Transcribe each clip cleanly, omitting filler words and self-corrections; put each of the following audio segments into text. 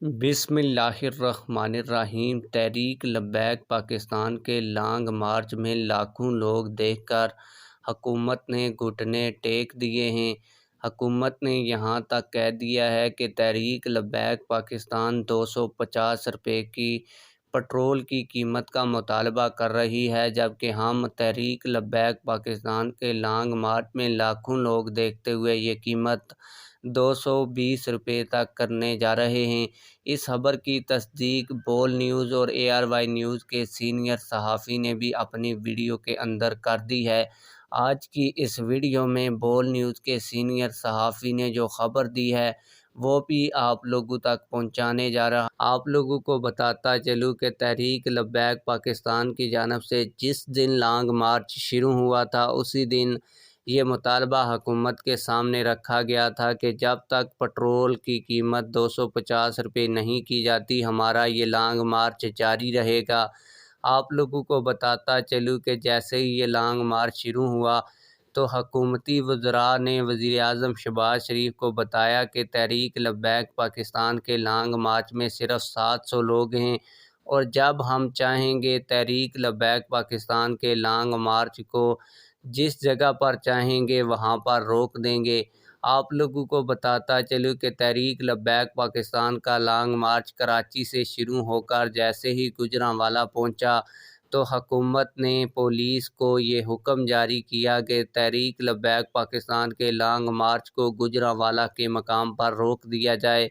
بسم اللہ الرحمن الرحیم۔ تحریک لبیک پاکستان کے لانگ مارچ میں لاکھوں لوگ دیکھ کر حکومت نے گھٹنے ٹیک دیے ہیں۔ حکومت نے یہاں تک کہہ دیا ہے کہ تحریک لبیک پاکستان 250 روپے کی پٹرول کی قیمت کا مطالبہ کر رہی ہے، جبکہ ہم تحریک لبیک پاکستان کے لانگ مارچ میں لاکھوں لوگ دیکھتے ہوئے یہ قیمت 220 روپے تک کرنے جا رہے ہیں۔ اس خبر کی تصدیق بول نیوز اور ARY نیوز کے سینئر صحافی نے بھی اپنی ویڈیو کے اندر کر دی ہے۔ آج کی اس ویڈیو میں بول نیوز کے سینئر صحافی نے جو خبر دی ہے وہ بھی آپ لوگوں تک پہنچانے جا رہا۔ آپ لوگوں کو بتاتا چلوں کہ تحریک لبیک پاکستان کی جانب سے جس دن لانگ مارچ شروع ہوا تھا اسی دن یہ مطالبہ حکومت کے سامنے رکھا گیا تھا کہ جب تک پٹرول کی قیمت 250 روپے نہیں کی جاتی ہمارا یہ لانگ مارچ جاری رہے گا۔ آپ لوگوں کو بتاتا چلوں کہ جیسے ہی یہ لانگ مارچ شروع ہوا تو حکومتی وزراء نے وزیر اعظم شہباز شریف کو بتایا کہ تحریک لبیک پاکستان کے لانگ مارچ میں صرف 700 لوگ ہیں، اور جب ہم چاہیں گے تحریک لبیک پاکستان کے لانگ مارچ کو جس جگہ پر چاہیں گے وہاں پر روک دیں گے۔ آپ لوگوں کو بتاتا چلوں کہ تحریک لبیک پاکستان کا لانگ مارچ کراچی سے شروع ہو کر جیسے ہی گوجرانوالہ پہنچا تو حکومت نے پولیس کو یہ حکم جاری کیا کہ تحریک لبیک پاکستان کے لانگ مارچ کو گوجرانوالہ کے مقام پر روک دیا جائے۔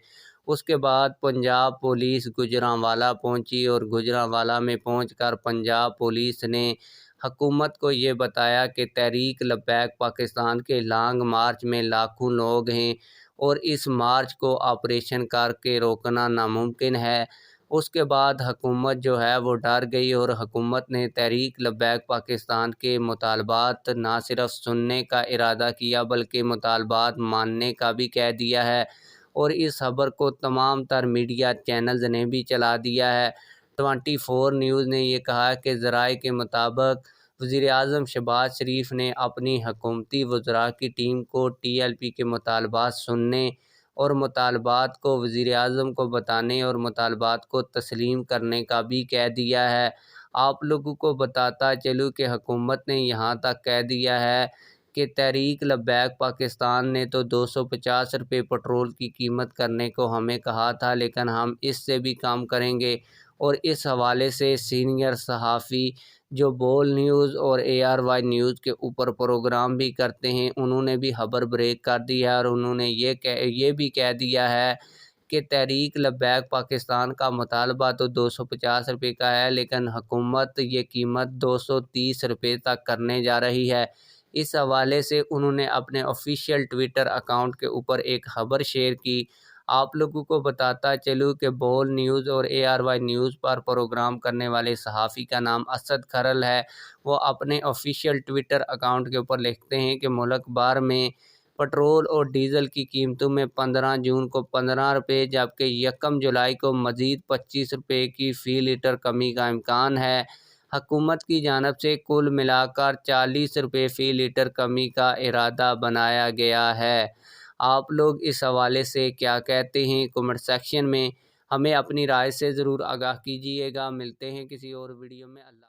اس کے بعد پنجاب پولیس گوجرانوالہ پہنچی اور گوجرانوالہ میں پہنچ کر پنجاب پولیس نے حکومت کو یہ بتایا کہ تحریک لبیک پاکستان کے لانگ مارچ میں لاکھوں لوگ ہیں اور اس مارچ کو آپریشن کر کے روکنا ناممکن ہے۔ اس کے بعد حکومت جو ہے وہ ڈر گئی اور حکومت نے تحریک لبیک پاکستان کے مطالبات نہ صرف سننے کا ارادہ کیا بلکہ مطالبات ماننے کا بھی کہہ دیا ہے، اور اس خبر کو تمام تر میڈیا چینلز نے بھی چلا دیا ہے۔ 24 نیوز نے یہ کہا کہ ذرائع کے مطابق وزیر اعظم شہباز شریف نے اپنی حکومتی وزراء کی ٹیم کو TLP کے مطالبات سننے اور مطالبات کو وزیر اعظم کو بتانے اور مطالبات کو تسلیم کرنے کا بھی کہہ دیا ہے۔ آپ لوگوں کو بتاتا چلوں کہ حکومت نے یہاں تک کہہ دیا ہے کہ تحریک لبیک پاکستان نے تو 250 روپے پٹرول کی قیمت کرنے کو ہمیں کہا تھا، لیکن ہم اس سے بھی کام کریں گے۔ اور اس حوالے سے سینئر صحافی جو بول نیوز اور ARY نیوز کے اوپر پروگرام بھی کرتے ہیں انہوں نے بھی خبر بریک کر دی ہے، اور انہوں نے یہ بھی کہہ دیا ہے کہ تحریک لبیک پاکستان کا مطالبہ تو 250 روپے کا ہے لیکن حکومت یہ قیمت 230 روپے تک کرنے جا رہی ہے۔ اس حوالے سے انہوں نے اپنے آفیشیل ٹویٹر اکاؤنٹ کے اوپر ایک خبر شیئر کی۔ آپ لوگوں کو بتاتا چلوں کہ بول نیوز اور ARY نیوز پر پروگرام کرنے والے صحافی کا نام اسد کھرل ہے۔ وہ اپنے آفیشیل ٹویٹر اکاؤنٹ کے اوپر لکھتے ہیں کہ ملک بھر میں پٹرول اور ڈیزل کی قیمتوں میں 15 جون کو 15 روپے جبکہ 1 جولائی کو مزید 25 روپے کی فی لیٹر کمی کا امکان ہے۔ حکومت کی جانب سے کل ملا کر 40 روپے فی لیٹر کمی کا ارادہ بنایا گیا ہے۔ آپ لوگ اس حوالے سے کیا کہتے ہیں کمنٹ سیکشن میں ہمیں اپنی رائے سے ضرور آگاہ کیجیے گا۔ ملتے ہیں کسی اور ویڈیو میں۔ اللہ